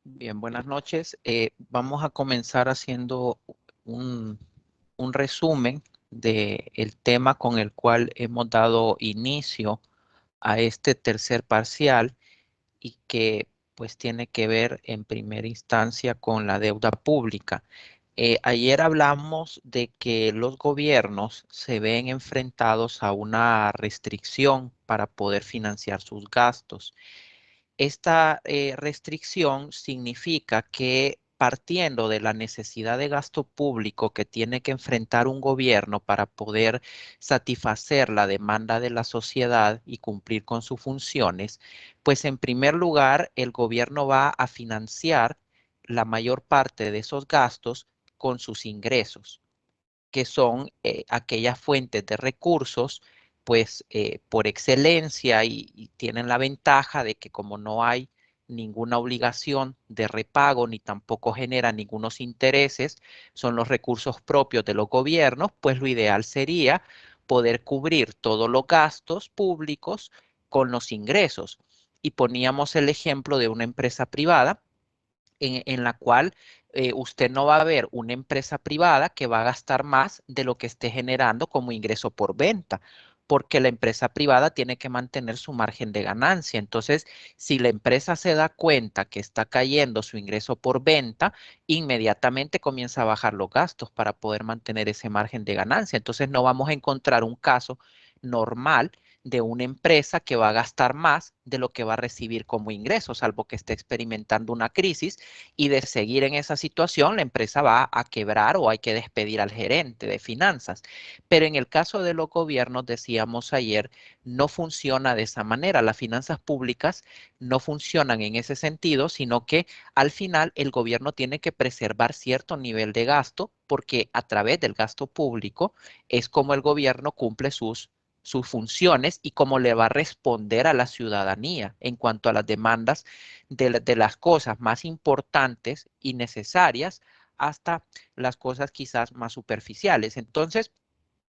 Bien, buenas noches. Vamos a comenzar haciendo un, un resumen del tema con el cual hemos dado inicio a este tercer parcial y que pues tiene que ver en primera instancia con la deuda pública. Ayer hablamos de que los gobiernos se ven enfrentados a una restricción para poder financiar sus gastos. Esta restricción significa que partiendo de la necesidad de gasto público que tiene que enfrentar un gobierno para poder satisfacer la demanda de la sociedad y cumplir con sus funciones, pues en primer lugar el gobierno va a financiar la mayor parte de esos gastos con sus ingresos, que son aquellas fuentes de recursos, pues por excelencia y tienen la ventaja de que como no hay ninguna obligación de repago ni tampoco genera ningunos intereses, son los recursos propios de los gobiernos, pues lo ideal sería poder cubrir todos los gastos públicos con los ingresos. Y poníamos el ejemplo de una empresa privada en la cual usted no va a ver una empresa privada que va a gastar más de lo que esté generando como ingreso por venta, porque la empresa privada tiene que mantener su margen de ganancia. Entonces, si la empresa se da cuenta que está cayendo su ingreso por venta, inmediatamente comienza a bajar los gastos para poder mantener ese margen de ganancia. Entonces, no vamos a encontrar un caso normal de una empresa que va a gastar más de lo que va a recibir como ingreso, salvo que esté experimentando una crisis y de seguir en esa situación, la empresa va a quebrar o hay que despedir al gerente de finanzas. Pero en el caso de los gobiernos, decíamos ayer, no funciona de esa manera. Las finanzas públicas no funcionan en ese sentido, sino que al final el gobierno tiene que preservar cierto nivel de gasto porque a través del gasto público es como el gobierno cumple sus funciones y cómo le va a responder a la ciudadanía en cuanto a las demandas de las cosas más importantes y necesarias hasta las cosas quizás más superficiales. Entonces,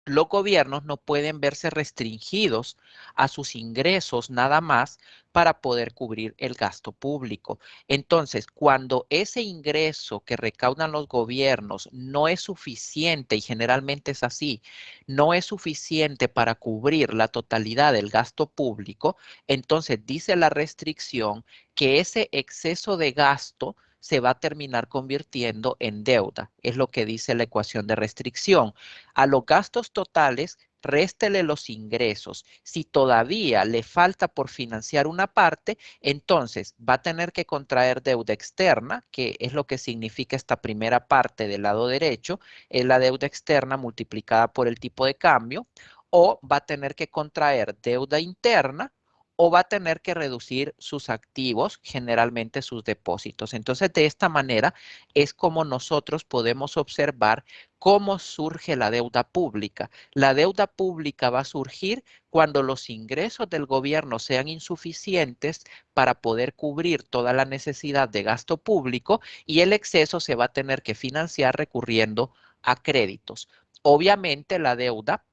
los gobiernos no pueden verse restringidos a sus ingresos nada más para poder cubrir el gasto público. Entonces, cuando ese ingreso que recaudan los gobiernos no es suficiente, y generalmente es así, no es suficiente para cubrir la totalidad del gasto público, entonces dice la restricción que ese exceso de gasto se va a terminar convirtiendo en deuda. Es lo que dice la ecuación de restricción. A los gastos totales, réstele los ingresos. Si todavía le falta por financiar una parte, entonces va a tener que contraer deuda externa, que es lo que significa esta primera parte del lado derecho, es la deuda externa multiplicada por el tipo de cambio, o va a tener que contraer deuda interna o va a tener que reducir sus activos, generalmente sus depósitos. Entonces, de esta manera es como nosotros podemos observar cómo surge la deuda pública. La deuda pública va a surgir cuando los ingresos del gobierno sean insuficientes para poder cubrir toda la necesidad de gasto público y el exceso se va a tener que financiar recurriendo a créditos. Obviamente la deuda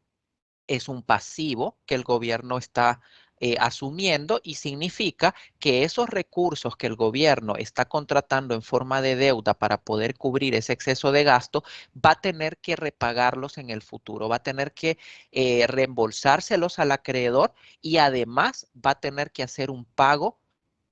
es un pasivo que el gobierno está asumiendo y significa que esos recursos que el gobierno está contratando en forma de deuda para poder cubrir ese exceso de gasto, va a tener que repagarlos en el futuro, va a tener que reembolsárselos al acreedor y además va a tener que hacer un pago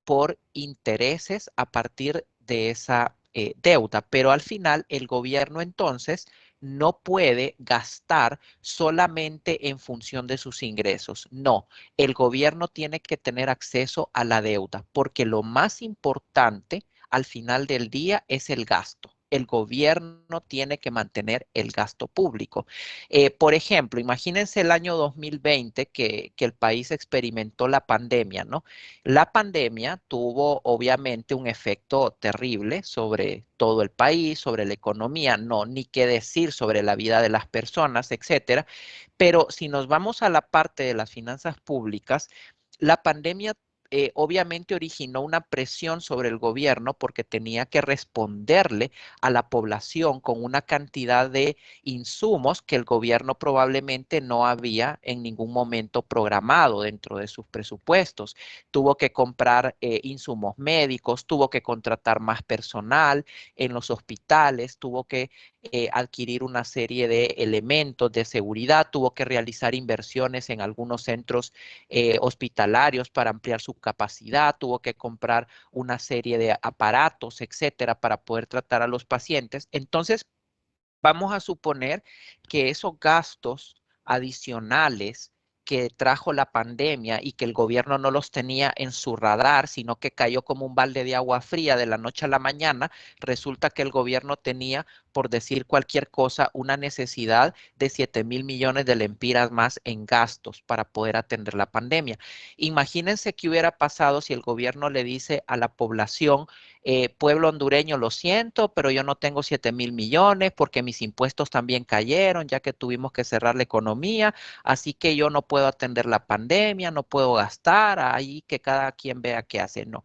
por intereses a partir de esa deuda. Pero al final el gobierno entonces no puede gastar solamente en función de sus ingresos. No, el gobierno tiene que tener acceso a la deuda porque lo más importante al final del día es el gasto. El gobierno tiene que mantener el gasto público. Por ejemplo, imagínense el año 2020 que el país experimentó la pandemia, ¿no? La pandemia tuvo obviamente un efecto terrible sobre todo el país, sobre la economía, no, ni qué decir sobre la vida de las personas, etcétera. Pero si nos vamos a la parte de las finanzas públicas, la pandemia obviamente originó una presión sobre el gobierno porque tenía que responderle a la población con una cantidad de insumos que el gobierno probablemente no había en ningún momento programado dentro de sus presupuestos. Tuvo que comprar insumos médicos, tuvo que contratar más personal en los hospitales, tuvo que adquirir una serie de elementos de seguridad, tuvo que realizar inversiones en algunos centros hospitalarios para ampliar su capacidad, tuvo que comprar una serie de aparatos, etcétera, para poder tratar a los pacientes. Entonces, vamos a suponer que esos gastos adicionales que trajo la pandemia y que el gobierno no los tenía en su radar, sino que cayó como un balde de agua fría de la noche a la mañana, resulta que el gobierno tenía, por decir cualquier cosa, una necesidad de 7.000 millones de lempiras más en gastos para poder atender la pandemia. Imagínense qué hubiera pasado si el gobierno le dice a la población, pueblo hondureño, lo siento, pero yo no tengo 7.000 millones porque mis impuestos también cayeron, ya que tuvimos que cerrar la economía, así que yo no puedo atender la pandemia, no puedo gastar, ahí que cada quien vea qué hace, ¿no?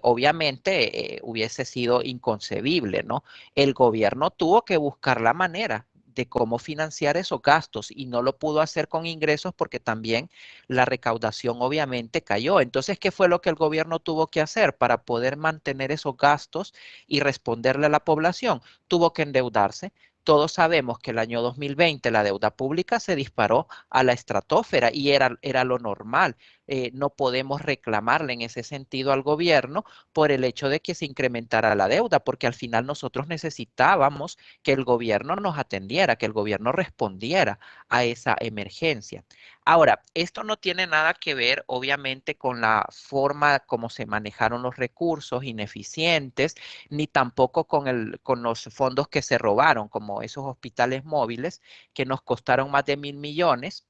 Obviamente hubiese sido inconcebible, ¿no? El gobierno tuvo que buscar la manera de cómo financiar esos gastos y no lo pudo hacer con ingresos porque también la recaudación obviamente cayó. Entonces, ¿qué fue lo que el gobierno tuvo que hacer para poder mantener esos gastos y responderle a la población? Tuvo que endeudarse. Todos sabemos que el año 2020 la deuda pública se disparó a la estratosfera y era lo normal. No podemos reclamarle en ese sentido al gobierno por el hecho de que se incrementara la deuda, porque al final nosotros necesitábamos que el gobierno nos atendiera, que el gobierno respondiera a esa emergencia. Ahora, esto no tiene nada que ver, obviamente, con la forma como se manejaron los recursos ineficientes, ni tampoco con los fondos que se robaron, como esos hospitales móviles que nos costaron más de 1.000 millones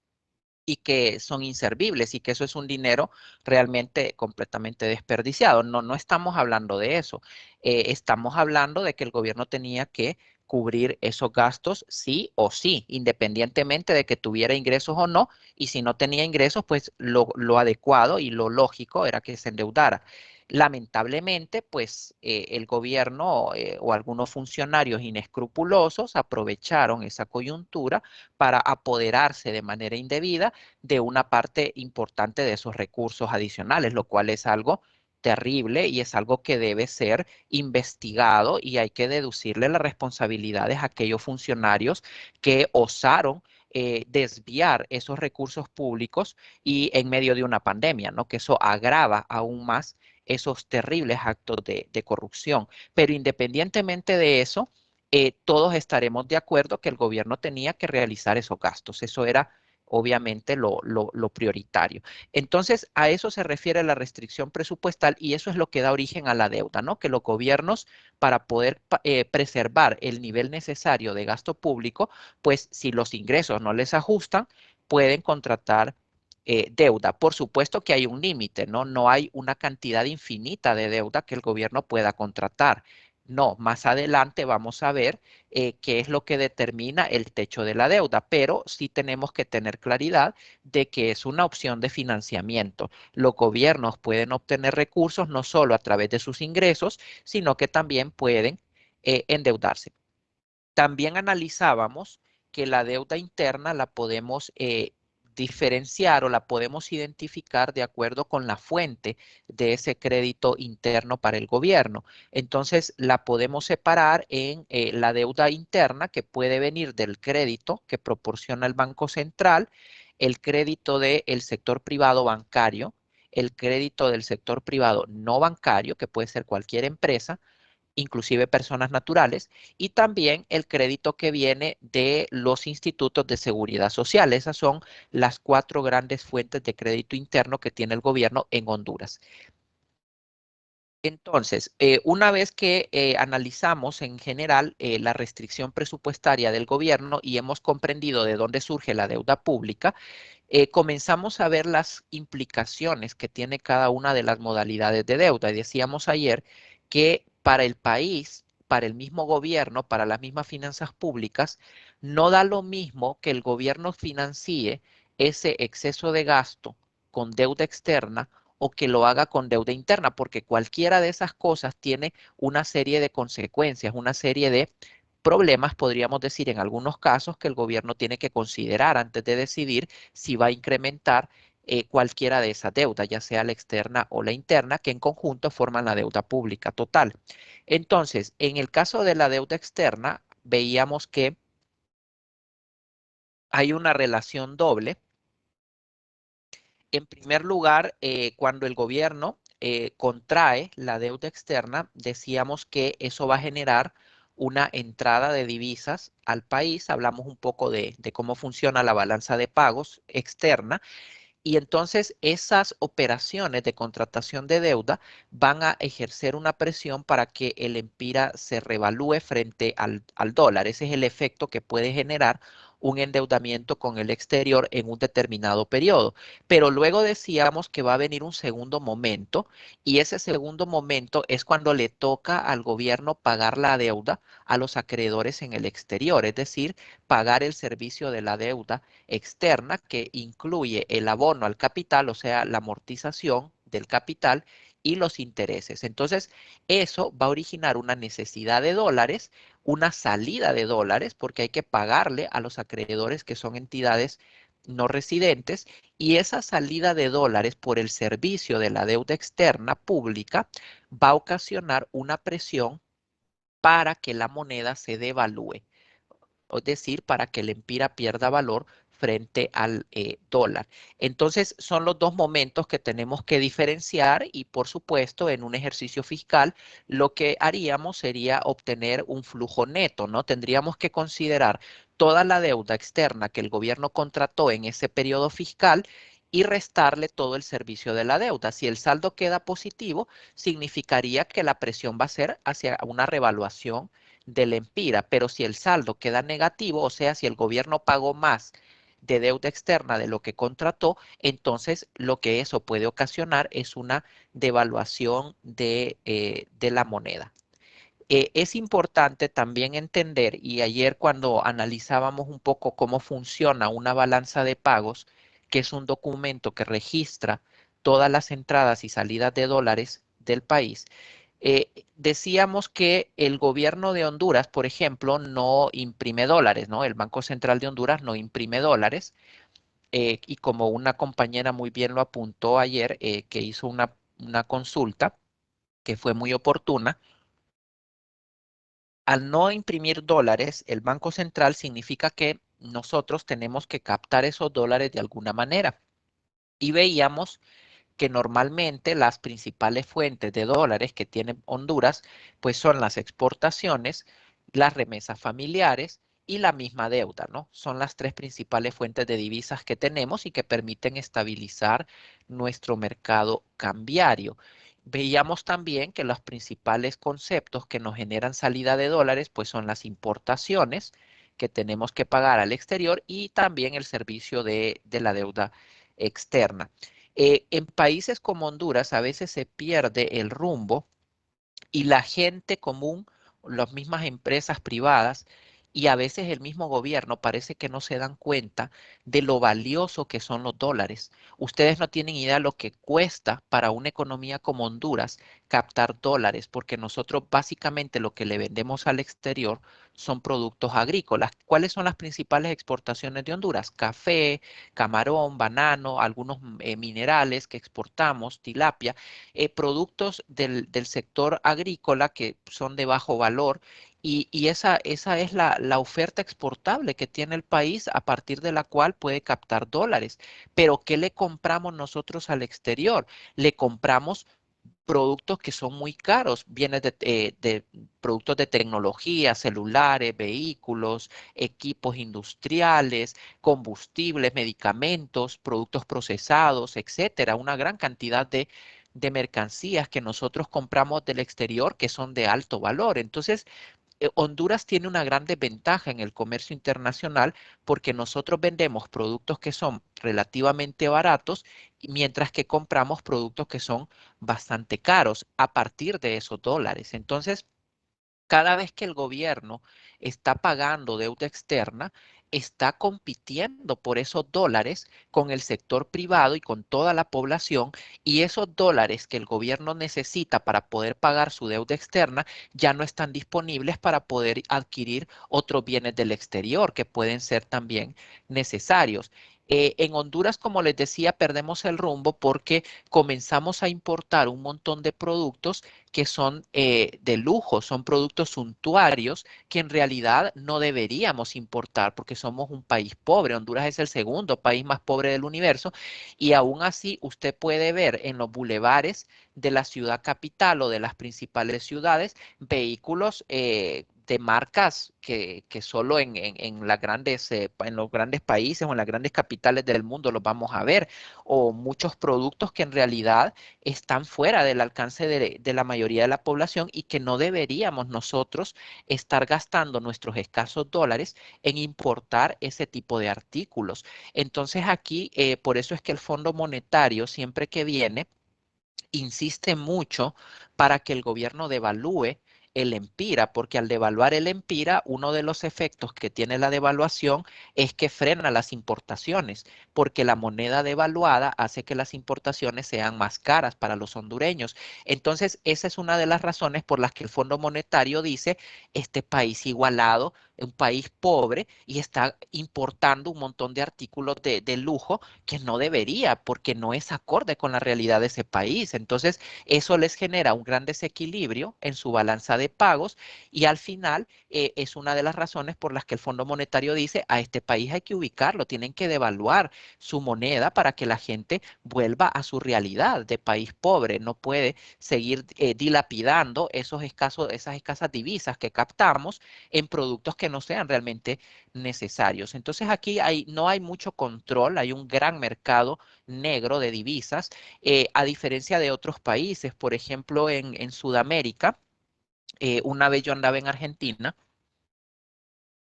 y que son inservibles y que eso es un dinero realmente completamente desperdiciado. No, no estamos hablando de eso. Estamos hablando de que el gobierno tenía que cubrir esos gastos sí o sí, independientemente de que tuviera ingresos o no, y si no tenía ingresos, pues lo adecuado y lo lógico era que se endeudara. Lamentablemente, pues el gobierno o algunos funcionarios inescrupulosos aprovecharon esa coyuntura para apoderarse de manera indebida de una parte importante de esos recursos adicionales, lo cual es algo terrible y es algo que debe ser investigado y hay que deducirle las responsabilidades a aquellos funcionarios que osaron desviar esos recursos públicos y en medio de una pandemia, ¿no? Que eso agrava aún más esos terribles actos de corrupción. Pero independientemente de eso, todos estaremos de acuerdo que el gobierno tenía que realizar esos gastos. Eso era obviamente lo prioritario. Entonces, a eso se refiere la restricción presupuestal y eso es lo que da origen a la deuda, ¿no? Que los gobiernos, para poder preservar el nivel necesario de gasto público, pues si los ingresos no les ajustan, pueden contratar deuda. Por supuesto que hay un límite, ¿no? No hay una cantidad infinita de deuda que el gobierno pueda contratar. No, más adelante vamos a ver qué es lo que determina el techo de la deuda, pero sí tenemos que tener claridad de que es una opción de financiamiento. Los gobiernos pueden obtener recursos no solo a través de sus ingresos, sino que también pueden endeudarse. También analizábamos que la deuda interna la podemos diferenciar o la podemos identificar de acuerdo con la fuente de ese crédito interno para el gobierno. Entonces, la podemos separar en la deuda interna que puede venir del crédito que proporciona el Banco Central, el crédito del sector privado bancario, el crédito del sector privado no bancario, que puede ser cualquier empresa, inclusive personas naturales, y también el crédito que viene de los institutos de seguridad social. Esas son las cuatro grandes fuentes de crédito interno que tiene el gobierno en Honduras. Entonces, una vez que analizamos en general la restricción presupuestaria del gobierno y hemos comprendido de dónde surge la deuda pública, comenzamos a ver las implicaciones que tiene cada una de las modalidades de deuda. Y decíamos ayer que para el país, para el mismo gobierno, para las mismas finanzas públicas, no da lo mismo que el gobierno financie ese exceso de gasto con deuda externa o que lo haga con deuda interna, porque cualquiera de esas cosas tiene una serie de consecuencias, una serie de problemas, podríamos decir en algunos casos, que el gobierno tiene que considerar antes de decidir si va a incrementar cualquiera de esas deudas, ya sea la externa o la interna, que en conjunto forman la deuda pública total. Entonces, en el caso de la deuda externa, veíamos que hay una relación doble. En primer lugar, cuando el gobierno contrae la deuda externa, decíamos que eso va a generar una entrada de divisas al país. Hablamos un poco de cómo funciona la balanza de pagos externa y entonces esas operaciones de contratación de deuda van a ejercer una presión para que el empira se revalúe frente al dólar. Ese es el efecto que puede generar un endeudamiento con el exterior en un determinado periodo. Pero luego decíamos que va a venir un segundo momento y ese segundo momento es cuando le toca al gobierno pagar la deuda a los acreedores en el exterior, es decir, pagar el servicio de la deuda externa que incluye el abono al capital, o sea, la amortización del capital y los intereses. Entonces, eso va a originar una necesidad de dólares, una salida de dólares, porque hay que pagarle a los acreedores que son entidades no residentes, y esa salida de dólares por el servicio de la deuda externa pública va a ocasionar una presión para que la moneda se devalúe, es decir, para que el empira pierda valor frente al dólar. Entonces, son los dos momentos que tenemos que diferenciar y, por supuesto, en un ejercicio fiscal, lo que haríamos sería obtener un flujo neto, ¿no? Tendríamos que considerar toda la deuda externa que el gobierno contrató en ese periodo fiscal y restarle todo el servicio de la deuda. Si el saldo queda positivo, significaría que la presión va a ser hacia una revaluación del empira, pero si el saldo queda negativo, o sea, si el gobierno pagó más de deuda externa de lo que contrató, entonces lo que eso puede ocasionar es una devaluación de la moneda. Es importante también entender, y ayer cuando analizábamos un poco cómo funciona una balanza de pagos, que es un documento que registra todas las entradas y salidas de dólares del país, decíamos que el gobierno de Honduras, por ejemplo, no imprime dólares, ¿no? El Banco Central de Honduras no imprime dólares. Y como una compañera muy bien lo apuntó ayer, que hizo una consulta que fue muy oportuna, al no imprimir dólares, el Banco Central significa que nosotros tenemos que captar esos dólares de alguna manera. Y veíamos que normalmente las principales fuentes de dólares que tiene Honduras, pues son las exportaciones, las remesas familiares y la misma deuda, ¿no? Son las tres principales fuentes de divisas que tenemos y que permiten estabilizar nuestro mercado cambiario. Veíamos también que los principales conceptos que nos generan salida de dólares, pues son las importaciones que tenemos que pagar al exterior y también el servicio de la deuda externa. En países como Honduras a veces se pierde el rumbo y la gente común, las mismas empresas privadas y a veces el mismo gobierno parece que no se dan cuenta de lo valioso que son los dólares. Ustedes no tienen idea lo que cuesta para una economía como Honduras captar dólares, porque nosotros básicamente lo que le vendemos al exterior son productos agrícolas. ¿Cuáles son las principales exportaciones de Honduras? Café, camarón, banano, algunos minerales que exportamos, tilapia, productos del sector agrícola que son de bajo valor y esa es la oferta exportable que tiene el país a partir de la cual puede captar dólares. Pero ¿qué le compramos nosotros al exterior? Le compramos productos que son muy caros, bienes de productos de tecnología, celulares, vehículos, equipos industriales, combustibles, medicamentos, productos procesados, etcétera, una gran cantidad de mercancías que nosotros compramos del exterior que son de alto valor. Entonces, Honduras tiene una gran desventaja en el comercio internacional porque nosotros vendemos productos que son relativamente baratos, mientras que compramos productos que son bastante caros a partir de esos dólares. Entonces, cada vez que el gobierno está pagando deuda externa, está compitiendo por esos dólares con el sector privado y con toda la población, y esos dólares que el gobierno necesita para poder pagar su deuda externa ya no están disponibles para poder adquirir otros bienes del exterior que pueden ser también necesarios. En Honduras, como les decía, perdemos el rumbo porque comenzamos a importar un montón de productos que son de lujo, son productos suntuarios que en realidad no deberíamos importar porque somos un país pobre. Honduras es el segundo país más pobre del universo y aún así usted puede ver en los bulevares de la ciudad capital o de las principales ciudades vehículos de marcas que solo en las grandes, en los grandes países o en las grandes capitales del mundo los vamos a ver, o muchos productos que en realidad están fuera del alcance de la mayoría de la población y que no deberíamos nosotros estar gastando nuestros escasos dólares en importar ese tipo de artículos. Entonces aquí, por eso es que el Fondo Monetario, siempre que viene, insiste mucho para que el gobierno devalúe el empira, porque al devaluar el empira, uno de los efectos que tiene la devaluación es que frena las importaciones, porque la moneda devaluada hace que las importaciones sean más caras para los hondureños. Entonces, esa es una de las razones por las que el Fondo Monetario dice, este país igualado, un país pobre, y está importando un montón de artículos de lujo que no debería, porque no es acorde con la realidad de ese país. Entonces, eso les genera un gran desequilibrio en su balanza de pagos y al final es una de las razones por las que el Fondo Monetario dice a este país hay que ubicarlo, tienen que devaluar su moneda para que la gente vuelva a su realidad de país pobre. No puede seguir dilapidando esas escasas divisas que captamos en productos que no sean realmente necesarios. Entonces aquí no hay mucho control, hay un gran mercado negro de divisas, a diferencia de otros países. Por ejemplo, en Sudamérica, una vez yo andaba en Argentina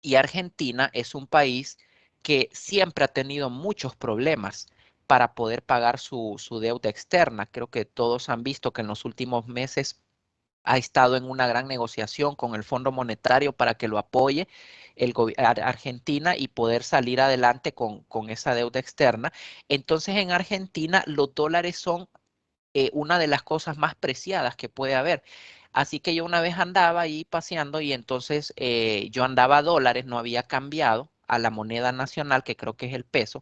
y Argentina es un país que siempre ha tenido muchos problemas para poder pagar su deuda externa. Creo que todos han visto que en los últimos meses ha estado en una gran negociación con el Fondo Monetario para que lo apoye Argentina y poder salir adelante con esa deuda externa. Entonces, en Argentina los dólares son una de las cosas más preciadas que puede haber. Así que yo una vez andaba ahí paseando y entonces yo andaba a dólares, no había cambiado a la moneda nacional, que creo que es el peso,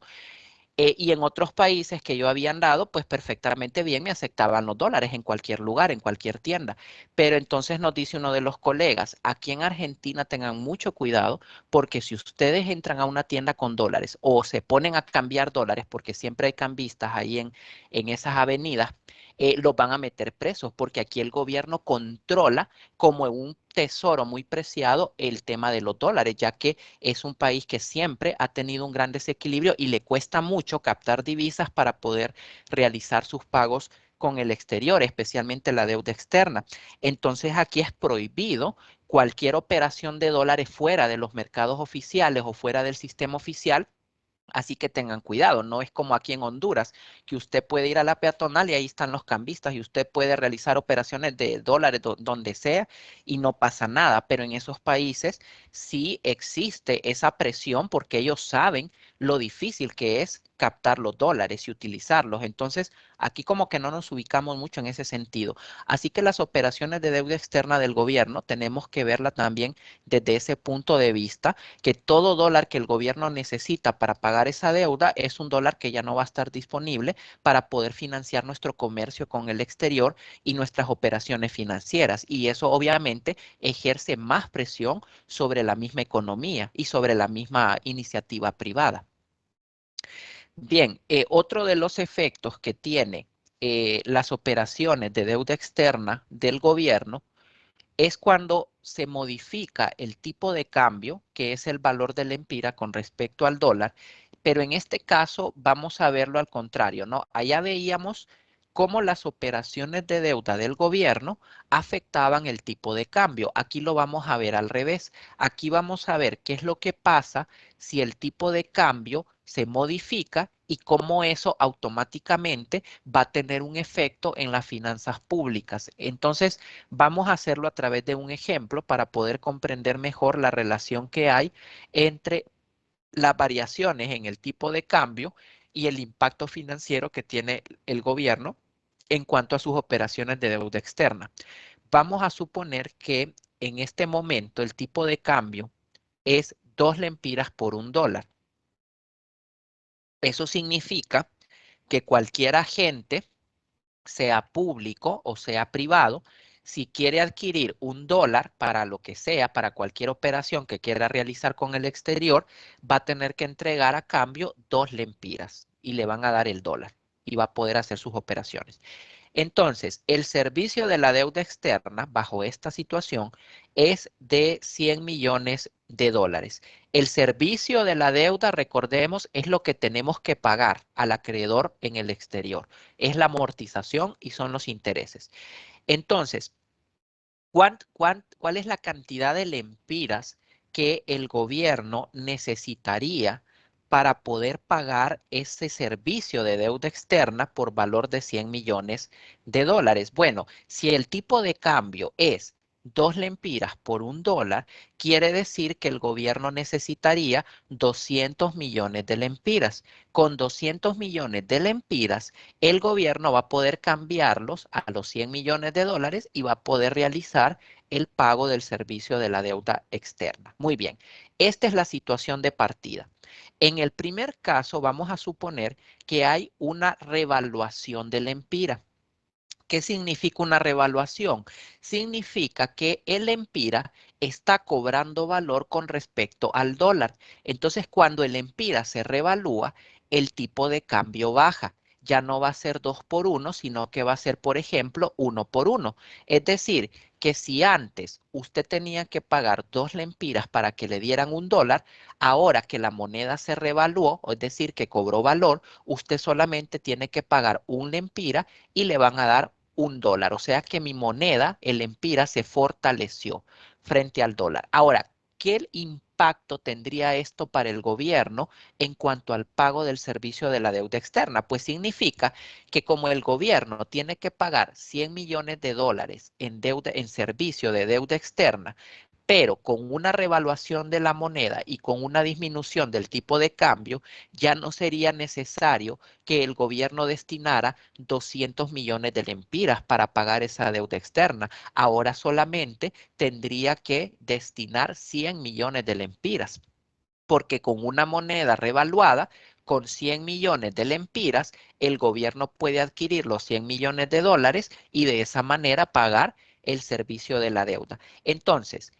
y en otros países que yo había andado, pues perfectamente bien me aceptaban los dólares en cualquier lugar, en cualquier tienda. Pero entonces nos dice uno de los colegas, aquí en Argentina tengan mucho cuidado porque si ustedes entran a una tienda con dólares o se ponen a cambiar dólares, porque siempre hay cambistas ahí en esas avenidas, los van a meter presos porque aquí el gobierno controla como un tesoro muy preciado el tema de los dólares, ya que es un país que siempre ha tenido un gran desequilibrio y le cuesta mucho captar divisas para poder realizar sus pagos con el exterior, especialmente la deuda externa. Entonces aquí es prohibido cualquier operación de dólares fuera de los mercados oficiales o fuera del sistema oficial. Así que tengan cuidado, no es como aquí en Honduras, que usted puede ir a la peatonal y ahí están los cambistas y usted puede realizar operaciones de dólares donde sea y no pasa nada, pero en esos países sí existe esa presión porque ellos saben lo difícil que es captar los dólares y utilizarlos. Entonces, aquí como que no nos ubicamos mucho en ese sentido. Así que las operaciones de deuda externa del gobierno tenemos que verla también desde ese punto de vista que todo dólar que el gobierno necesita para pagar esa deuda es un dólar que ya no va a estar disponible para poder financiar nuestro comercio con el exterior y nuestras operaciones financieras. Y eso obviamente ejerce más presión sobre la misma economía y sobre la misma iniciativa privada. Bien, otro de los efectos que tiene las operaciones de deuda externa del gobierno es cuando se modifica el tipo de cambio, que es el valor del empira con respecto al dólar, pero en este caso vamos a verlo al contrario, ¿no? Allá veíamos cómo las operaciones de deuda del gobierno afectaban el tipo de cambio. Aquí lo vamos a ver al revés. Aquí vamos a ver qué es lo que pasa si el tipo de cambio se modifica y cómo eso automáticamente va a tener un efecto en las finanzas públicas. Entonces, vamos a hacerlo a través de un ejemplo para poder comprender mejor la relación que hay entre las variaciones en el tipo de cambio y el impacto financiero que tiene el gobierno en cuanto a sus operaciones de deuda externa. Vamos a suponer que en este momento el tipo de cambio es 2 lempiras por $1. Eso significa que cualquier agente, sea público o sea privado, si quiere adquirir $1 para lo que sea, para cualquier operación que quiera realizar con el exterior, va a tener que entregar a cambio 2 lempiras y le van a dar el dólar y va a poder hacer sus operaciones. Entonces, el servicio de la deuda externa bajo esta situación es de 100 millones de dólares. El servicio de la deuda, recordemos, es lo que tenemos que pagar al acreedor en el exterior. Es la amortización y son los intereses. Entonces, ¿cuál es la cantidad de lempiras que el gobierno necesitaría para poder pagar ese servicio de deuda externa por valor de 100 millones de dólares? Bueno, si el tipo de cambio es 2 lempiras por $1, quiere decir que el gobierno necesitaría 200 millones de lempiras. Con 200 millones de lempiras, el gobierno va a poder cambiarlos a los 100 millones de dólares y va a poder realizar el pago del servicio de la deuda externa. Muy bien, esta es la situación de partida. En el primer caso, vamos a suponer que hay una revaluación del empira. ¿Qué significa una revaluación? Significa que el empira está cobrando valor con respecto al dólar. Entonces, cuando el empira se revalúa, el tipo de cambio baja. Ya no va a ser 2 por 1, sino que va a ser, por ejemplo, 1 por 1. Es decir, que si antes usted tenía que pagar 2 lempiras para que le dieran $1, ahora que la moneda se revaluó, es decir, que cobró valor, usted solamente tiene que pagar 1 lempira y le van a dar $1. O sea que mi moneda, el empira, se fortaleció frente al dólar. Ahora, ¿qué impacto tendría esto para el gobierno en cuanto al pago del servicio de la deuda externa? Pues significa que como el gobierno tiene que pagar 100 millones de dólares en deuda, en servicio de deuda externa, pero con una revaluación de la moneda y con una disminución del tipo de cambio, ya no sería necesario que el gobierno destinara 200 millones de lempiras para pagar esa deuda externa. Ahora solamente tendría que destinar 100 millones de lempiras, porque con una moneda revaluada, con 100 millones de lempiras, el gobierno puede adquirir los 100 millones de dólares y de esa manera pagar el servicio de la deuda. Entonces,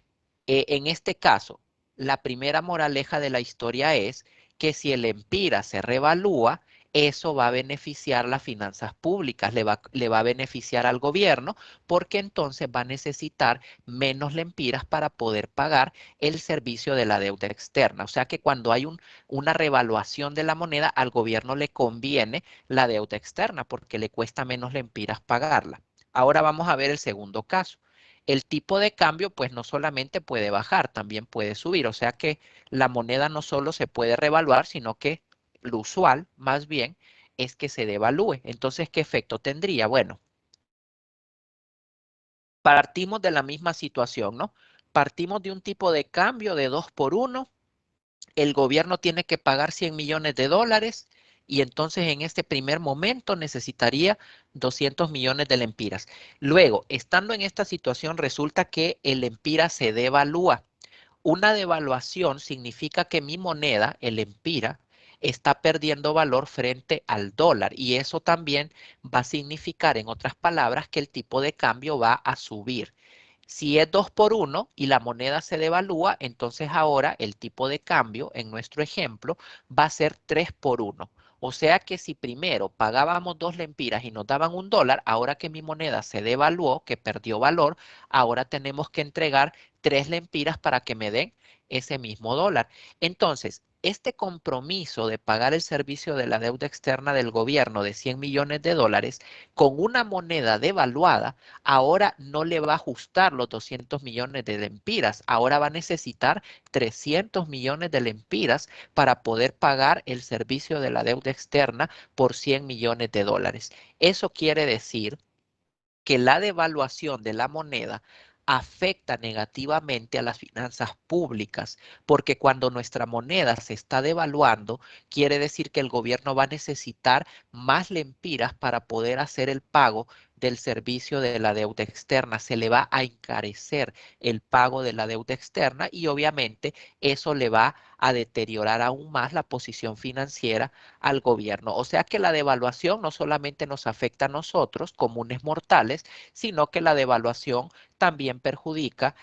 en este caso, la primera moraleja de la historia es que si el empira se revalúa, eso va a beneficiar las finanzas públicas, le va a beneficiar al gobierno, porque entonces va a necesitar menos lempiras para poder pagar el servicio de la deuda externa. O sea que cuando hay una revaluación de la moneda, al gobierno le conviene la deuda externa porque le cuesta menos lempiras pagarla. Ahora vamos a ver el segundo caso. El tipo de cambio, pues no solamente puede bajar, también puede subir. O sea que la moneda no solo se puede revaluar, sino que lo usual, más bien, es que se devalúe. Entonces, ¿qué efecto tendría? Bueno, partimos de la misma situación, ¿no? Partimos de un tipo de cambio de 2 por 1. El gobierno tiene que pagar 100 millones de dólares y entonces en este primer momento necesitaría 200 millones de lempiras. Luego, estando en esta situación, resulta que el empira se devalúa. Una devaluación significa que mi moneda, el empira, está perdiendo valor frente al dólar y eso también va a significar, en otras palabras, que el tipo de cambio va a subir. Si es 2 por 1 y la moneda se devalúa, entonces ahora el tipo de cambio, en nuestro ejemplo, va a ser 3 por 1. O sea que si primero pagábamos 2 lempiras y nos daban $1, ahora que mi moneda se devaluó, que perdió valor, ahora tenemos que entregar 3 lempiras para que me den ese mismo dólar. Entonces, este compromiso de pagar el servicio de la deuda externa del gobierno de 100 millones de dólares con una moneda devaluada, ahora no le va a ajustar los 200 millones de lempiras, ahora va a necesitar 300 millones de lempiras para poder pagar el servicio de la deuda externa por 100 millones de dólares. Eso quiere decir que la devaluación de la moneda afecta negativamente a las finanzas públicas, porque cuando nuestra moneda se está devaluando, quiere decir que el gobierno va a necesitar más lempiras para poder hacer el pago del servicio de la deuda externa. Se le va a encarecer el pago de la deuda externa y obviamente eso le va a deteriorar aún más la posición financiera al gobierno. O sea que la devaluación no solamente nos afecta a nosotros, comunes mortales, sino que la devaluación también perjudica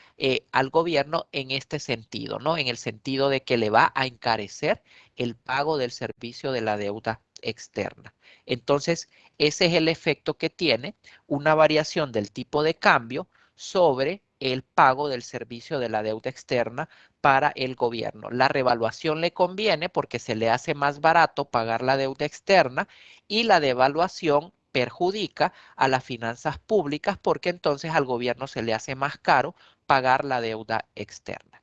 al gobierno en este sentido, ¿no? En el sentido de que le va a encarecer el pago del servicio de la deuda externa. Entonces, ese es el efecto que tiene una variación del tipo de cambio sobre el pago del servicio de la deuda externa para el gobierno. La revaluación le conviene porque se le hace más barato pagar la deuda externa y la devaluación perjudica a las finanzas públicas porque entonces al gobierno se le hace más caro pagar la deuda externa.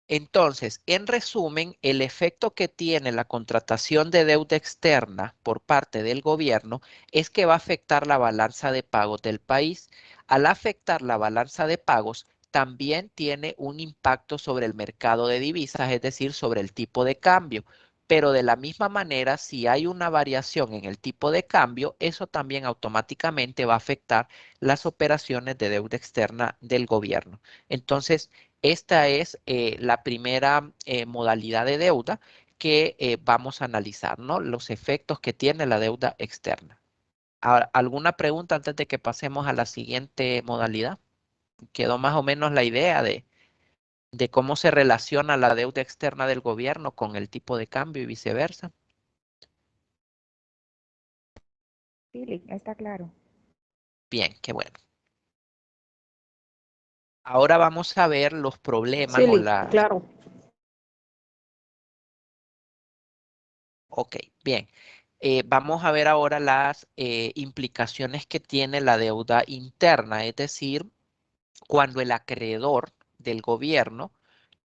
Entonces, en resumen, el efecto que tiene la contratación de deuda externa por parte del gobierno es que va a afectar la balanza de pagos del país. Al afectar la balanza de pagos, también tiene un impacto sobre el mercado de divisas, es decir, sobre el tipo de cambio. Pero de la misma manera, si hay una variación en el tipo de cambio, eso también automáticamente va a afectar las operaciones de deuda externa del gobierno. Entonces, esta es la primera modalidad de deuda que vamos a analizar, ¿no? Los efectos que tiene la deuda externa. Ahora, ¿alguna pregunta antes de que pasemos a la siguiente modalidad? ¿Quedó más o menos la idea de cómo se relaciona la deuda externa del gobierno con el tipo de cambio y viceversa? Sí, está claro. Bien, qué bueno. Ahora vamos a ver los problemas o Sí, las... claro. Ok, bien. Vamos a ver ahora las implicaciones que tiene la deuda interna, es decir, cuando el acreedor del gobierno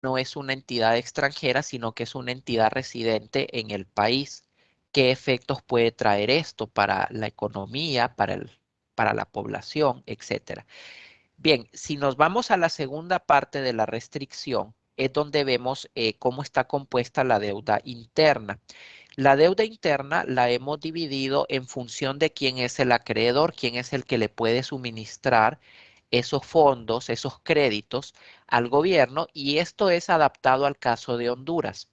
no es una entidad extranjera, sino que es una entidad residente en el país. ¿Qué efectos puede traer esto para la economía, para la población, etcétera? Bien, si nos vamos a la segunda parte de la restricción, es donde vemos cómo está compuesta la deuda interna. La deuda interna la hemos dividido en función de quién es el acreedor, quién es el que le puede suministrar esos fondos, esos créditos al gobierno, y esto es adaptado al caso de Honduras.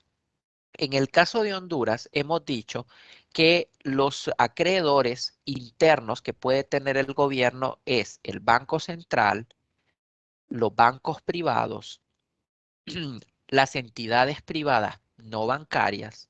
En el caso de Honduras, hemos dicho que los acreedores internos que puede tener el gobierno es el Banco Central, los bancos privados, las entidades privadas no bancarias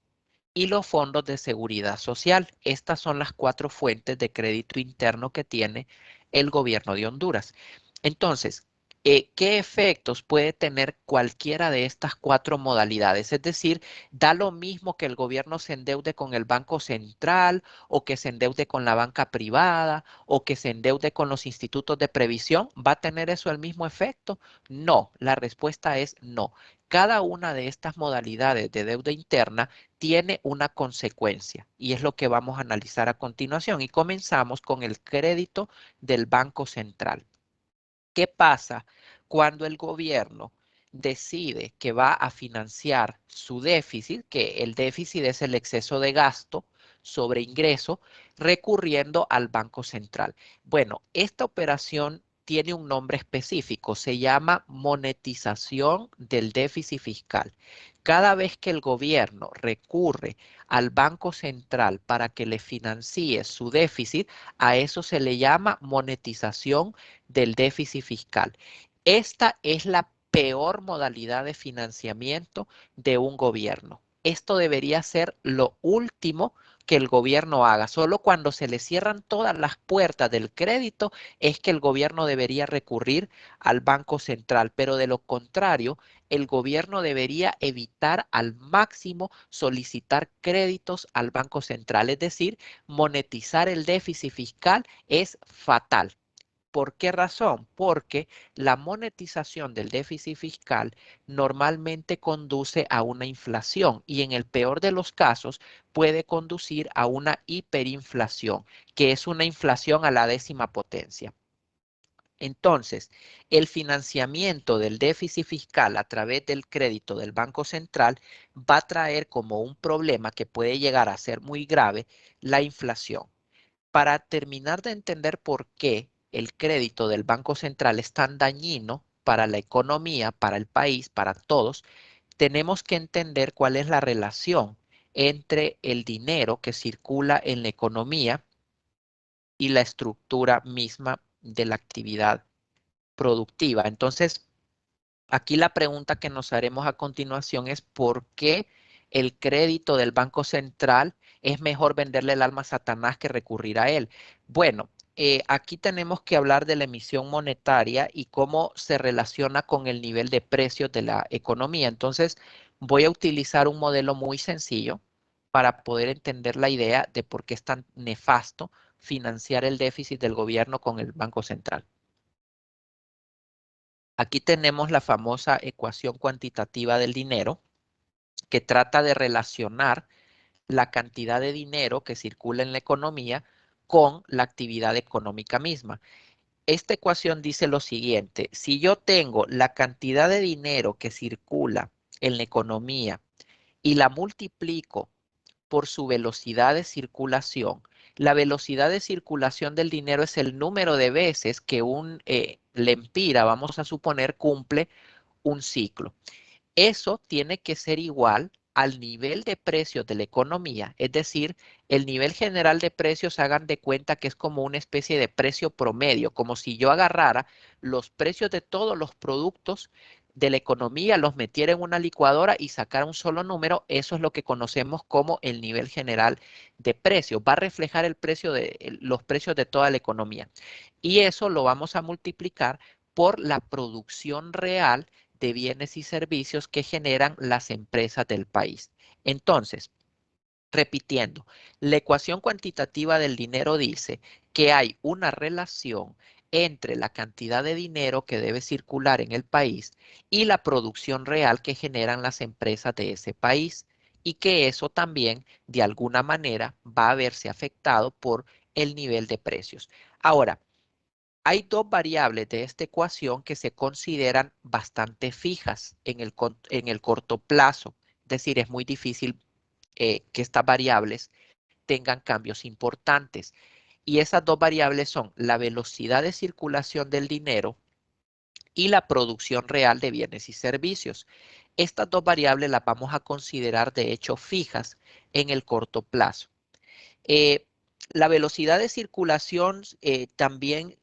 y los fondos de seguridad social. Estas son las cuatro fuentes de crédito interno que tiene el gobierno de Honduras. Entonces, ¿qué efectos puede tener cualquiera de estas cuatro modalidades? Es decir, da lo mismo que el gobierno se endeude con el Banco Central o que se endeude con la banca privada o que se endeude con los institutos de previsión. ¿Va a tener eso el mismo efecto? No, la respuesta es no. Cada una de estas modalidades de deuda interna tiene una consecuencia y es lo que vamos a analizar a continuación. Y comenzamos con el crédito del Banco Central. ¿Qué pasa cuando el gobierno decide que va a financiar su déficit, que el déficit es el exceso de gasto sobre ingreso, recurriendo al Banco Central? Bueno, esta operación tiene un nombre específico, se llama monetización del déficit fiscal. Cada vez que el gobierno recurre al Banco Central para que le financie su déficit, a eso se le llama monetización del déficit fiscal. Esta es la peor modalidad de financiamiento de un gobierno. Esto debería ser lo último que el gobierno haga. Solo cuando se le cierran todas las puertas del crédito es que el gobierno debería recurrir al Banco Central, pero de lo contrario, el gobierno debería evitar al máximo solicitar créditos al Banco Central, es decir, monetizar el déficit fiscal es fatal. ¿Por qué razón? Porque la monetización del déficit fiscal normalmente conduce a una inflación y en el peor de los casos puede conducir a una hiperinflación, que es una inflación a la décima potencia. Entonces, el financiamiento del déficit fiscal a través del crédito del Banco Central va a traer como un problema que puede llegar a ser muy grave la inflación. Para terminar de entender por qué el crédito del Banco Central es tan dañino para la economía, para el país, para todos, tenemos que entender cuál es la relación entre el dinero que circula en la economía y la estructura misma de la actividad productiva. Entonces, aquí la pregunta que nos haremos a continuación es ¿por qué el crédito del Banco Central es mejor venderle el alma a Satanás que recurrir a él? Bueno, aquí tenemos que hablar de la emisión monetaria y cómo se relaciona con el nivel de precios de la economía. Entonces, voy a utilizar un modelo muy sencillo para poder entender la idea de por qué es tan nefasto financiar el déficit del gobierno con el Banco Central. Aquí tenemos la famosa ecuación cuantitativa del dinero que trata de relacionar la cantidad de dinero que circula en la economía con la actividad económica misma. Esta ecuación dice lo siguiente: si yo tengo la cantidad de dinero que circula en la economía y la multiplico por su velocidad de circulación. La velocidad de circulación del dinero es el número de veces que un lempira, vamos a suponer, cumple un ciclo. Eso tiene que ser igual al nivel de precios de la economía, es decir, el nivel general de precios, hagan de cuenta que es como una especie de precio promedio, como si yo agarrara los precios de todos los productos de la economía, los metiera en una licuadora y sacara un solo número. Eso es lo que conocemos como el nivel general de precios. Va a reflejar el precio de los precios de toda la economía. Y eso lo vamos a multiplicar por la producción real de bienes y servicios que generan las empresas del país. Entonces, repitiendo, la ecuación cuantitativa del dinero dice que hay una relación entre la cantidad de dinero que debe circular en el país y la producción real que generan las empresas de ese país, y que eso también de alguna manera va a verse afectado por el nivel de precios. Ahora, hay dos variables de esta ecuación que se consideran bastante fijas en el corto plazo. Es decir, es muy difícil que estas variables tengan cambios importantes. Y esas dos variables son la velocidad de circulación del dinero y la producción real de bienes y servicios. Estas dos variables las vamos a considerar de hecho fijas en el corto plazo. Eh, la velocidad de circulación también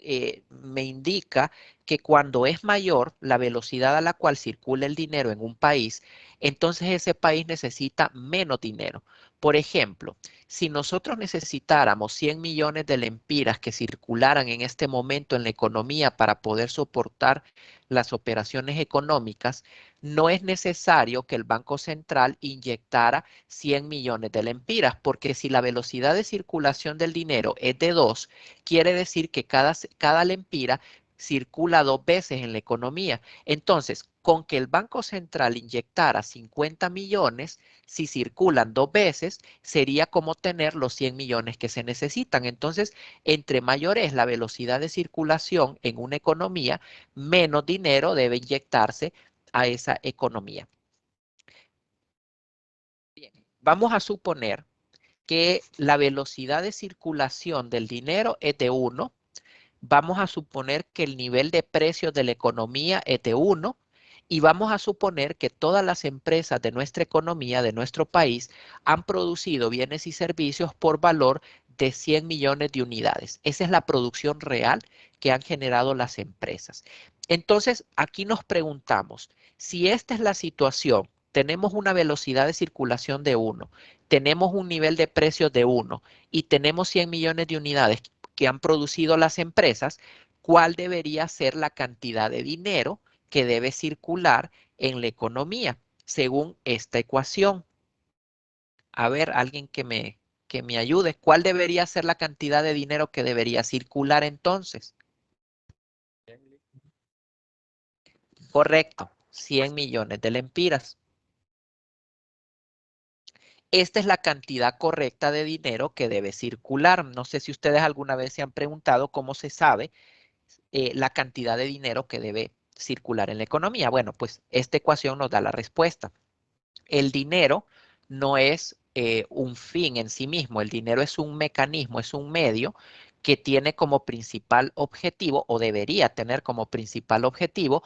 me indica que cuando es mayor la velocidad a la cual circula el dinero en un país, entonces ese país necesita menos dinero. Por ejemplo, si nosotros necesitáramos 100 millones de lempiras que circularan en este momento en la economía para poder soportar las operaciones económicas, no es necesario que el Banco Central inyectara 100 millones de lempiras, porque si la velocidad de circulación del dinero es de 2, quiere decir que cada lempira circula 2 veces en la economía. Entonces, con que el Banco Central inyectara 50 millones, si circulan 2 veces, sería como tener los 100 millones que se necesitan. Entonces, entre mayor es la velocidad de circulación en una economía, menos dinero debe inyectarse a esa economía. Bien, vamos a suponer que la velocidad de circulación del dinero es de 1. Vamos a suponer que el nivel de precios de la economía es de 1. Y vamos a suponer que todas las empresas de nuestra economía, de nuestro país, han producido bienes y servicios por valor de 100 millones de unidades. Esa es la producción real que han generado las empresas. Entonces, aquí nos preguntamos, si esta es la situación, tenemos una velocidad de circulación de 1, tenemos un nivel de precios de 1 y tenemos 100 millones de unidades que han producido las empresas, ¿cuál debería ser la cantidad de dinero que debe circular en la economía según esta ecuación? A ver, alguien que me ayude. ¿Cuál debería ser la cantidad de dinero que debería circular entonces? Correcto, 100 millones de lempiras. Esta es la cantidad correcta de dinero que debe circular. No sé si ustedes alguna vez se han preguntado cómo se sabe la cantidad de dinero que debe circular en la economía. Bueno, pues esta ecuación nos da la respuesta. El dinero no es un fin en sí mismo, el dinero es un mecanismo, es un medio que tiene como principal objetivo o debería tener como principal objetivo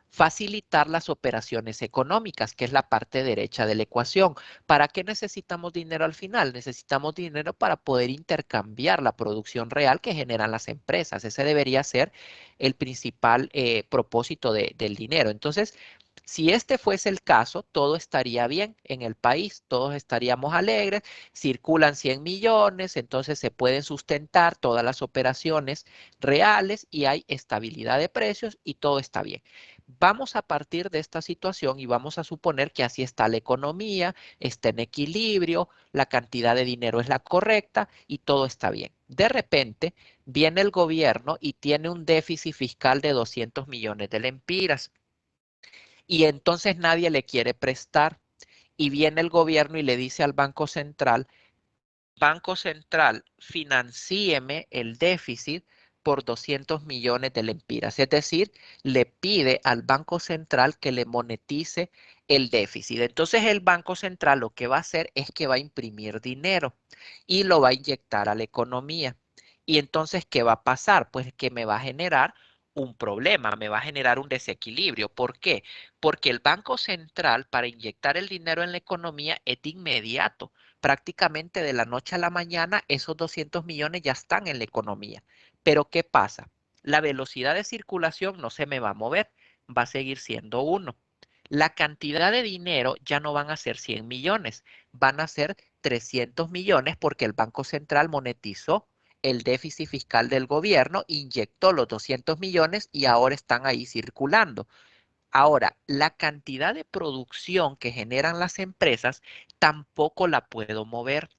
facilitar las operaciones económicas, que es la parte derecha de la ecuación. ¿Para qué necesitamos dinero al final? Necesitamos dinero para poder intercambiar la producción real que generan las empresas. Ese debería ser el principal propósito del dinero. Entonces, si este fuese el caso, todo estaría bien en el país, todos estaríamos alegres, circulan 100 millones, entonces se pueden sustentar todas las operaciones reales y hay estabilidad de precios y todo está bien. Vamos a partir de esta situación y vamos a suponer que así está la economía, está en equilibrio, la cantidad de dinero es la correcta y todo está bien. De repente viene el gobierno y tiene un déficit fiscal de 200 millones de lempiras y entonces nadie le quiere prestar y viene el gobierno y le dice al Banco Central, Banco Central, financíeme el déficit por 200 millones de lempiras. Es decir, le pide al Banco Central que le monetice el déficit. Entonces el Banco Central lo que va a hacer es que va a imprimir dinero y lo va a inyectar a la economía. Y entonces, ¿qué va a pasar? Pues que me va a generar un problema, me va a generar un desequilibrio. ¿Por qué? Porque el Banco Central, para inyectar el dinero en la economía, es de inmediato. Prácticamente de la noche a la mañana, esos 200 millones ya están en la economía. Pero ¿qué pasa? La velocidad de circulación no se me va a mover, va a seguir siendo uno. La cantidad de dinero ya no van a ser 100 millones, van a ser 300 millones porque el Banco Central monetizó el déficit fiscal del gobierno, inyectó los 200 millones y ahora están ahí circulando. Ahora, la cantidad de producción que generan las empresas tampoco la puedo mover.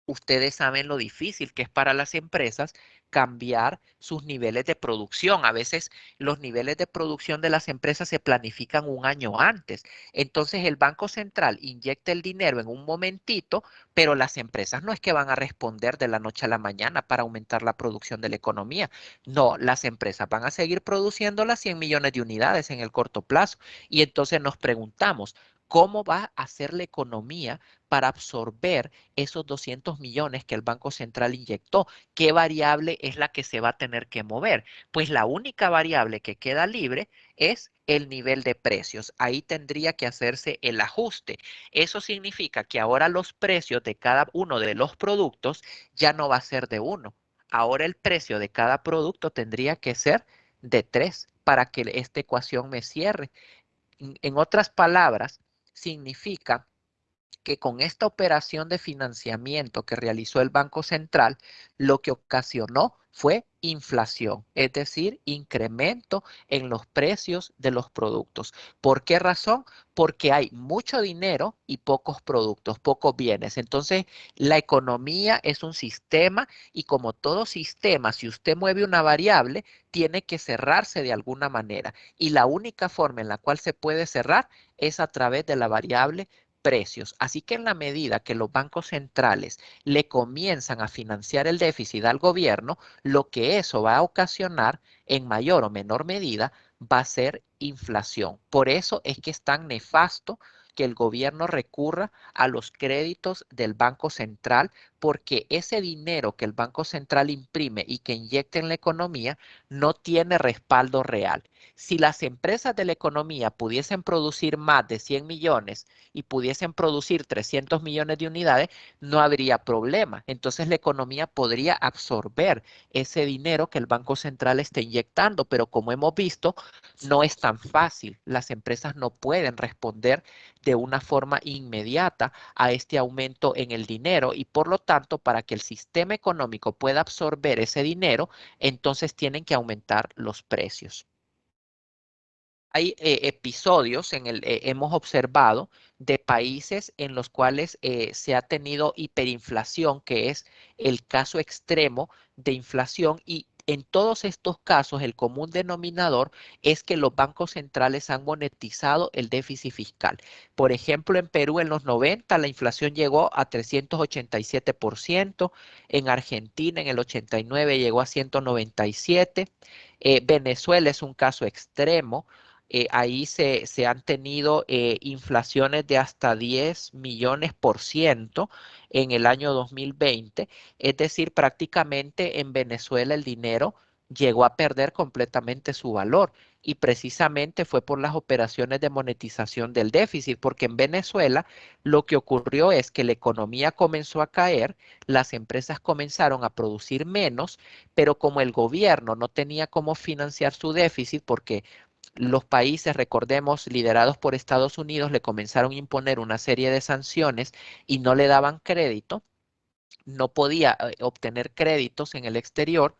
Ustedes saben lo difícil que es para las empresas cambiar sus niveles de producción. A veces los niveles de producción de las empresas se planifican un año antes. Entonces el Banco Central inyecta el dinero en un momentito, pero las empresas no es que van a responder de la noche a la mañana para aumentar la producción de la economía. No, las empresas van a seguir produciendo las 100 millones de unidades en el corto plazo. Y entonces nos preguntamos, ¿cómo va a ser la economía para absorber esos 200 millones que el Banco Central inyectó? ¿Qué variable es la que se va a tener que mover? Pues la única variable que queda libre es el nivel de precios. Ahí tendría que hacerse el ajuste. Eso significa que ahora los precios de cada uno de los productos ya no va a ser de uno. Ahora el precio de cada producto tendría que ser de tres para que esta ecuación me cierre. En otras palabras, significa que con esta operación de financiamiento que realizó el Banco Central, lo que ocasionó fue inflación, es decir, incremento en los precios de los productos. ¿Por qué razón? Porque hay mucho dinero y pocos productos, pocos bienes. Entonces, la economía es un sistema y como todo sistema, si usted mueve una variable, tiene que cerrarse de alguna manera. Y la única forma en la cual se puede cerrar es a través de la variable precios. Así que en la medida que los bancos centrales le comienzan a financiar el déficit al gobierno, lo que eso va a ocasionar en mayor o menor medida va a ser inflación. Por eso es que es tan nefasto que el gobierno recurra a los créditos del Banco Central, porque ese dinero que el Banco Central imprime y que inyecta en la economía no tiene respaldo real. Si las empresas de la economía pudiesen producir más de 100 millones y pudiesen producir 300 millones de unidades, no habría problema. Entonces la economía podría absorber ese dinero que el Banco Central está inyectando, pero como hemos visto, no es tan fácil. Las empresas no pueden responder de una forma inmediata a este aumento en el dinero y por lo tanto, para que el sistema económico pueda absorber ese dinero, entonces tienen que aumentar los precios. Hay episodios hemos observado de países en los cuales se ha tenido hiperinflación, que es el caso extremo de inflación y En todos estos casos, el común denominador es que los bancos centrales han monetizado el déficit fiscal. Por ejemplo, en Perú en los 90 la inflación llegó a 387%, en Argentina en el 89 llegó a 197%, Venezuela es un caso extremo. Ahí se han tenido inflaciones de hasta 10 millones por ciento en el año 2020. Es decir, prácticamente en Venezuela el dinero llegó a perder completamente su valor y precisamente fue por las operaciones de monetización del déficit, porque en Venezuela lo que ocurrió es que la economía comenzó a caer, las empresas comenzaron a producir menos, pero como el gobierno no tenía cómo financiar su déficit, porque los países, recordemos, liderados por Estados Unidos, le comenzaron a imponer una serie de sanciones y no le daban crédito, no podía obtener créditos en el exterior.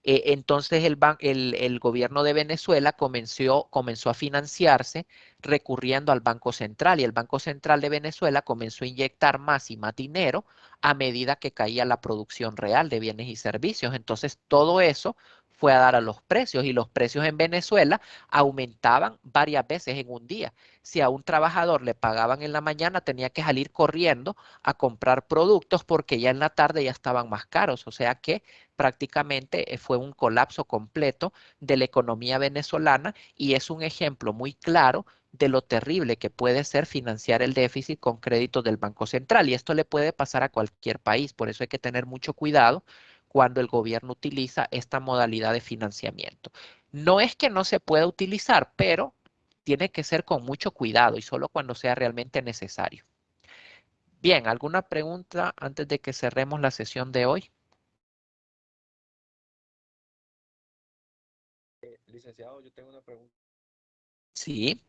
Entonces el gobierno de Venezuela comenzó a financiarse recurriendo al Banco Central y el Banco Central de Venezuela comenzó a inyectar más y más dinero a medida que caía la producción real de bienes y servicios. Entonces todo eso fue a dar a los precios y los precios en Venezuela aumentaban varias veces en un día. Si a un trabajador le pagaban en la mañana, tenía que salir corriendo a comprar productos porque ya en la tarde ya estaban más caros. O sea que prácticamente fue un colapso completo de la economía venezolana y es un ejemplo muy claro de lo terrible que puede ser financiar el déficit con créditos del Banco Central. Y esto le puede pasar a cualquier país, por eso hay que tener mucho cuidado cuando el gobierno utiliza esta modalidad de financiamiento. No es que no se pueda utilizar, pero tiene que ser con mucho cuidado y solo cuando sea realmente necesario. Bien, ¿alguna pregunta antes de que cerremos la sesión de hoy? Licenciado, yo tengo una pregunta. Sí.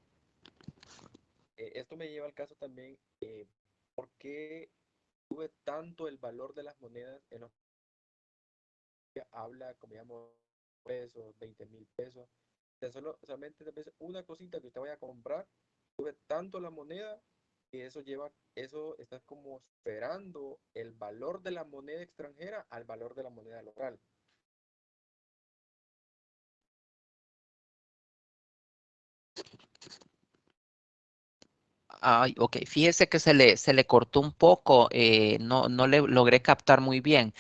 Esto me lleva al caso también, ¿por qué sube tanto el valor de las monedas en los que habla, como digamos, pesos, 20.000 pesos? O sea, solamente a veces una cosita que usted vaya a comprar, sube tanto la moneda que eso está como superando el valor de la moneda extranjera al valor de la moneda local. Ay, ok, fíjese que se le cortó un poco, no le logré captar muy bien.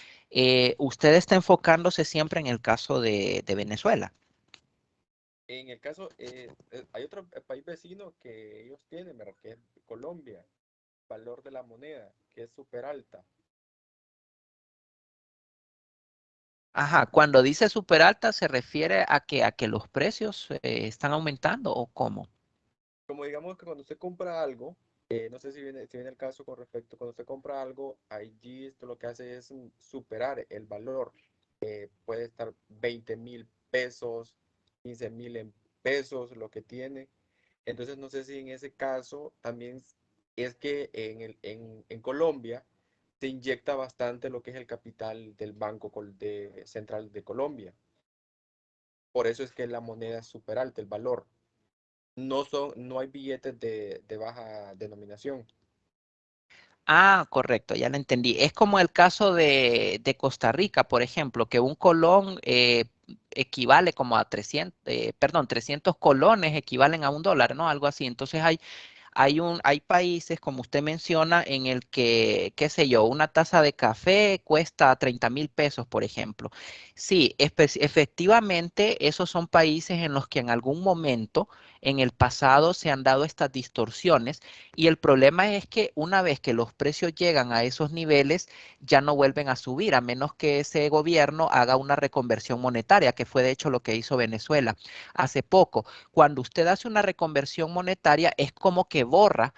Usted está enfocándose siempre en el caso de Venezuela. En el caso, hay otro país vecino que ellos tienen, ¿verdad? Que es Colombia, valor de la moneda, que es súper alta. Ajá, cuando dice súper alta, ¿se refiere a que los precios están aumentando o cómo? Como digamos que cuando usted compra algo, no sé si viene el caso con respecto, cuando usted compra algo, allí esto lo que hace es superar el valor. Puede estar 20.000 pesos, 15.000 en pesos, lo que tiene. Entonces no sé si en ese caso también es que en Colombia se inyecta bastante lo que es el capital del Central de Colombia. Por eso es que la moneda es súper alta, el valor. No hay billetes de baja denominación. Ah, correcto, ya lo entendí. Es como el caso de Costa Rica, por ejemplo, que un colón equivale como a 300, perdón, 300 colones equivalen a un dólar, ¿no? Algo así. Entonces hay países, como usted menciona, en el que, qué sé yo, una taza de café cuesta 30.000 pesos, por ejemplo. Sí, efectivamente, esos son países en los que en algún momento en el pasado se han dado estas distorsiones y el problema es que una vez que los precios llegan a esos niveles, ya no vuelven a subir, a menos que ese gobierno haga una reconversión monetaria, que fue de hecho lo que hizo Venezuela hace poco. Cuando usted hace una reconversión monetaria, es como que borra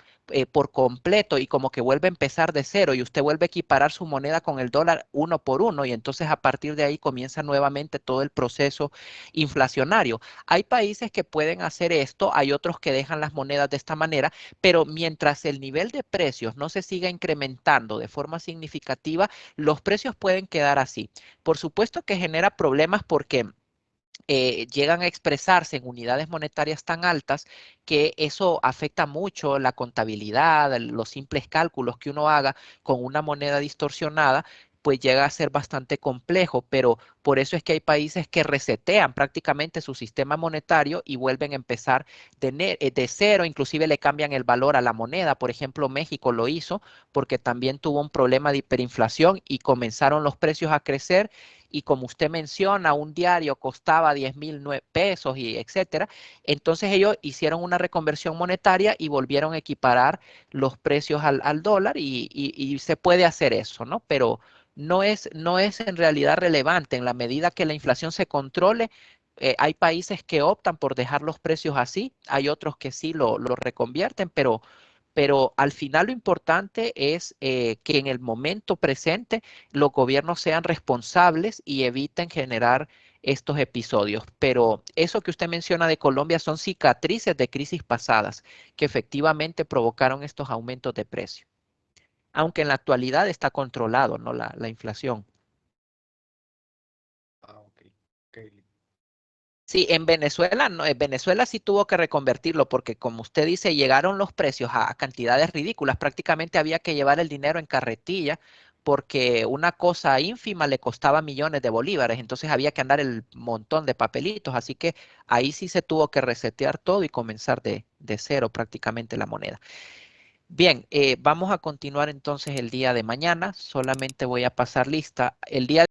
por completo y como que vuelve a empezar de cero y usted vuelve a equiparar su moneda con el dólar uno por uno y entonces a partir de ahí comienza nuevamente todo el proceso inflacionario. Hay países que pueden hacer esto, hay otros que dejan las monedas de esta manera, pero mientras el nivel de precios no se siga incrementando de forma significativa, los precios pueden quedar así. Por supuesto que genera problemas porque llegan a expresarse en unidades monetarias tan altas que eso afecta mucho la contabilidad, los simples cálculos que uno haga con una moneda distorsionada. pues llega a ser bastante complejo, pero por eso es que hay países que resetean prácticamente su sistema monetario y vuelven a empezar de cero, inclusive le cambian el valor a la moneda. Por ejemplo, México lo hizo porque también tuvo un problema de hiperinflación y comenzaron los precios a crecer y como usted menciona, un diario costaba 10,000 pesos y etcétera. Entonces ellos hicieron una reconversión monetaria y volvieron a equiparar los precios al dólar y se puede hacer eso, ¿no? Pero no es en realidad relevante. En la medida que la inflación se controle, hay países que optan por dejar los precios así, hay otros que sí lo reconvierten, pero al final lo importante es que en el momento presente los gobiernos sean responsables y eviten generar estos episodios. Pero eso que usted menciona de Colombia son cicatrices de crisis pasadas que efectivamente provocaron estos aumentos de precio. Aunque en la actualidad está controlado, ¿no? La inflación. Ah, ok. Ok, Sí, en Venezuela, no, en Venezuela sí tuvo que reconvertirlo porque como usted dice, llegaron los precios a cantidades ridículas. Prácticamente había que llevar el dinero en carretilla porque una cosa ínfima le costaba millones de bolívares. Entonces había que andar el montón de papelitos. Así que ahí sí se tuvo que resetear todo y comenzar de cero prácticamente la moneda. Bien, vamos a continuar entonces el día de mañana. Solamente voy a pasar lista. El día